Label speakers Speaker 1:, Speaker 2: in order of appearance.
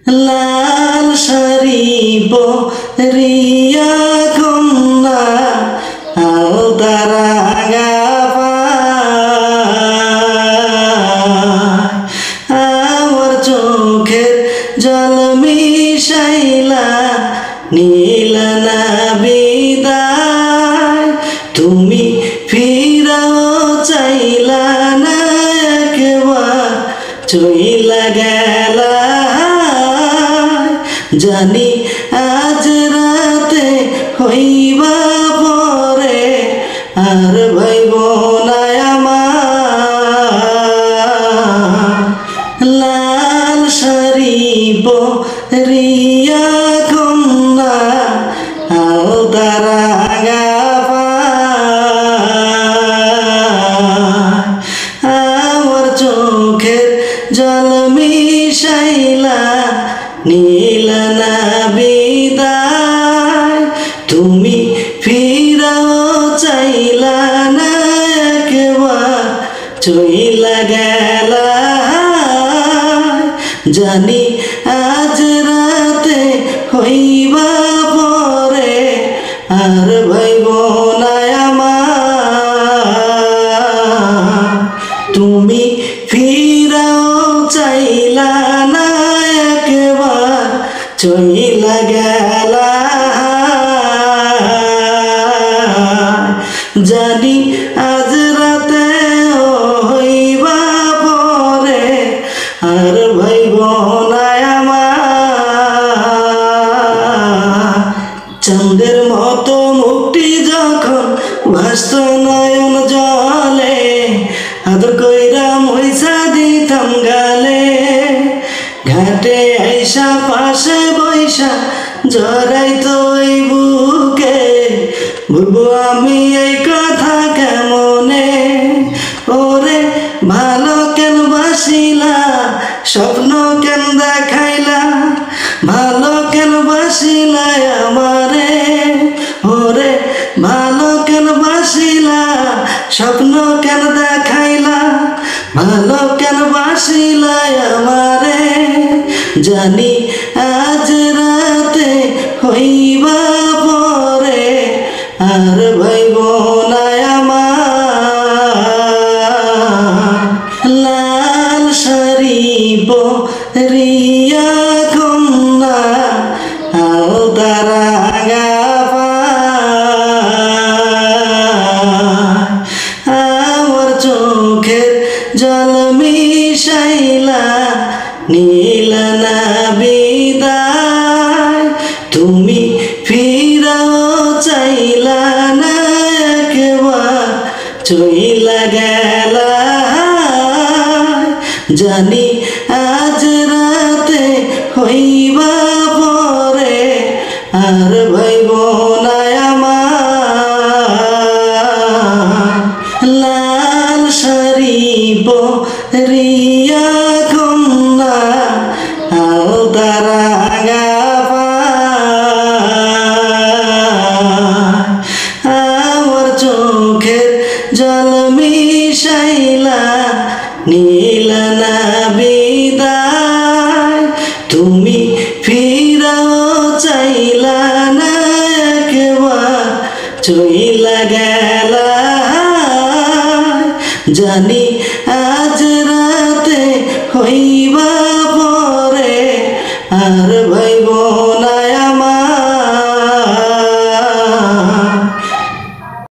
Speaker 1: লাল শাড়ি পরিয়া কন্যা আলতা রাঙা পায়, আমার চোখের জল মিশাইলা নীলা না বিদায়। তুমি ফিরাও চাইলা না একবার, চইলা গেলা। জানি আজ রাতে হইবা পরে, আর ভাইব না আমার। লাল শাড়ি পরিয়া কন্যা আলতা রাঙা পায়, আমার চোখের জল মিশাইলা নীলা না বিদায়। তুমি ফিরাও চাইলা না একবার, চইলা গেলা। জানি আজ রাতে হইবা পরে, আর ভাইব না আমার। তুমি ফিরাও চাইলা না একবার, চইলা গেলা। জানি আজ রাতে হইবা পরে, আর ভাইব না আমার। চাঁদের মতো মুক্তি যখন ভাসত নয়ন জলে, আদর কইরা মইসা দিতাম গালে। ঘাটে আইসা পাশে বৈশা জড়াইতো এই বুকে, বলবো আমি এই কথা কেমনে। ওরে ভালো কেন বাসিলা, স্বপ্ন কেন দেখাইলা, ভালো কেন বাসিলা আমারে। ওরে ভালো কেন বাসিলা, স্বপ্ন কেন দেখাইলা, ভালো কেন বাসিলা আমারে। জানি আজ রাতে হইবা পরে, আর ভাইব না আমার। লাল শাড়ি পরিয়া কন্যা আলতা রাঙা পায়, আমার চোখের জল মিশাইলা নীলা না বিদায়। তুমি ফিরাও চাইলা না একবার, চইলা গেলা। জানি আজ রাতে হইবা পরে, আর ভাইব না আমার। লাল শাড়ি পরিয়া কন্যা আলতা রাঙা পায়, আমার চোখের জল মিশাইলা নীলা না বিদায়। তুমি ফিরাও চাইলা না একবার, চইলা গেলা। জানি আজ রাতে হইবা পরে, আর ভাইব না আমার।